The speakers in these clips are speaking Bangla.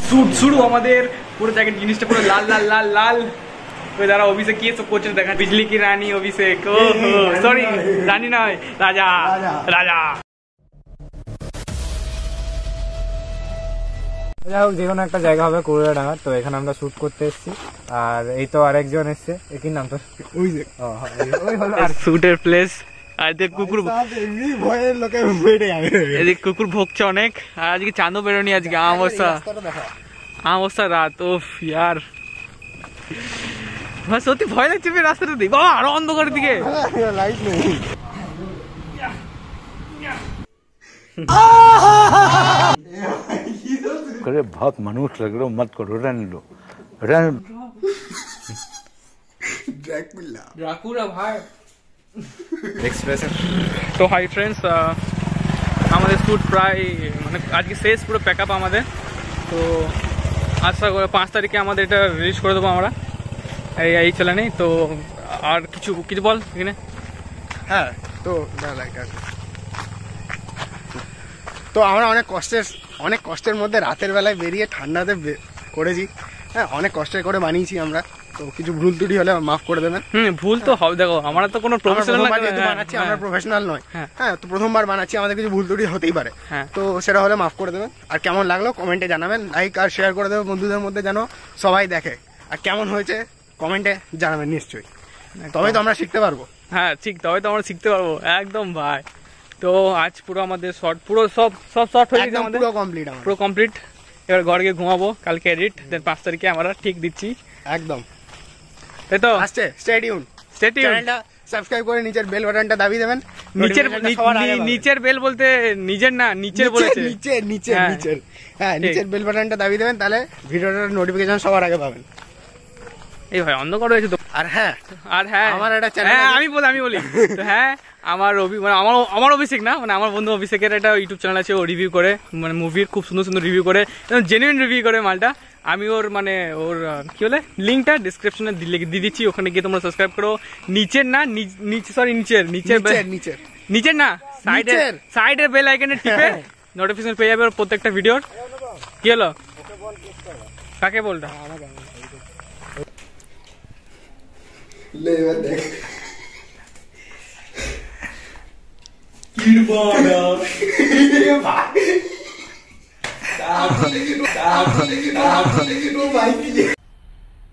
শুট শুরু আমাদের পুরো জায়গায় জিনিসটা পুরো লাল লাল লাল লাল। যারা অভিষেক কি সব করছে দেখা, বিজলি কি রানী অভিষেক, ও সরি রানী নয়, রাজা রাজা। যাই হোক, যে কোনো একটা জায়গা হবে কুড়িয়াডাঙ্গার, তো এখানে আমরা শুট করতে এসেছি। আর এই তো আরেকজন এসছে, কি নাম তোর? ওই যে ওই হলো আর শুটের প্লেস। আর দেখ কুকুর, ভয়ের লোকে বেড়ে যাবে, এদিকে কুকুর ভোগছে অনেক। আর আজকে চাঁদও বেরোনি, আজকে অবস্থা রাত। ওফ ইয়ার সত্যি ভয় লাগছে রাস্তাটা দিই, বাবা আরো অন্ধকারের দিকে লাইট নেই। अरे बहुत मनुष्य लग रहे हो, मत करो, रहने लो, रहने लो। ड्रैकुला भाई एक्सप्रेशन। তো হাই ফ্রেন্ডস, আমাদের শ্যুট প্রায় মানে আজকে শেষ, পুরো প্যাক আপ আমাদের। তো আশা করে 5 তারিখে আমাদের এটা রিলিজ করে দেবো আমরা। এই চলে নেই তো, আর কিছু কিছু বল এখানে। হ্যাঁ, তো তো আমরা অনেক কষ্টের মধ্যে রাতের বেলায় বেরিয়ে ঠান্ডাতে করেছি। হ্যাঁ, অনেক কষ্টের করে বানিয়েছি আমরা। তো কিছু ভুল ত্রুটি হলে মাফ করে দেবেন। ভুল তো হবে, দেখো আমরা তো কোনো প্রফেশনাল বানাচ্ছি, আমরা প্রফেশনাল নয়। হ্যাঁ, তো প্রথমবার বানাচ্ছি, আমাদের কিছু ভুল ত্রুটি হতেই পারে। তো সেটা হলে মাফ করে দেবেন। আর কেমন লাগলো কমেন্টে জানাবেন, লাইক আর শেয়ার করে দেবেন বন্ধুদের মধ্যে, যেন সবাই দেখে। আর কেমন হয়েছে কমেন্টে জানাবেন নিশ্চয়ই, তবে তো আমরা শিখতে পারবো। হ্যাঁ ঠিক, তবে তো আমরা শিখতে পারবো একদম ভাই। তো আজ পুরো আমাদের শর্ট পুরো সব শর্ট হয়ে গেছে আমাদের, পুরো কমপ্লিট। এবার ঘরে গিয়ে ঘুমাবো, কালকে এডিট, দেন 5 তারিখে আমরা ঠিক দিচ্ছি একদম, তাই তো? স্টে টিউন, চ্যানেলটা সাবস্ক্রাইব করে নিচের বেল বাটনটা দাবিয়ে দেবেন। নিচের বেল বলতে নিজের না, নিচের বলেছে, নিচের হ্যাঁ, নিচের বেল বাটনটা দাবিয়ে দেবেন, তাহলে ভিডিওটার নোটিফিকেশন সবার আগে পাবেন। এই ভাই অন্ধকার হয়েছে তো। আর হ্যাঁ আমার একটা চ্যানেল, হ্যাঁ আমি বলি তো, হ্যাঁ আমার আমার অভিষেক না, মানে আমার বন্ধু অভিষেকের একটা ইউটিউব চ্যানেল আছে, ও রিভিউ করে, মানে মুভির খুব সুন্দর সুন্দর রিভিউ করে, জেনুইন রিভিউ করে মালটা। আমি ওর মানে ওর কি বলে লিঙ্কটা ডিসক্রিপশনে দিয়ে দিচ্ছি, ওখানে গিয়ে তোমরা সাবস্ক্রাইব করো। নিচের না, নিচের না, সাইডের বেল আইকনে টিপে নোটিফিকেশন পেয়ে যাবে প্রত্যেকটা ভিডিওর। কি হলো, কাকে বলটা?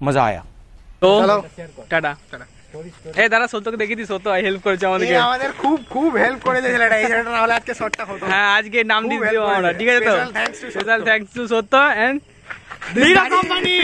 मजा आया। তো টাটা। এই দাদা সত্যকে দেখিয়ে দিই, সত্য হেল্প করেছে আমাদেরকে, আমাদের খুব হেল্প করে দিয়েছিল। এটা এই ছেলেটা না হলে আজকে শর্টটা হতো। হ্যাঁ, আজকে নাম দিয়ে দিও আমরা, ঠিক আছে তো? স্পেশাল থ্যাঙ্কস টু সত্য এন্ড নীরা কোম্পানি।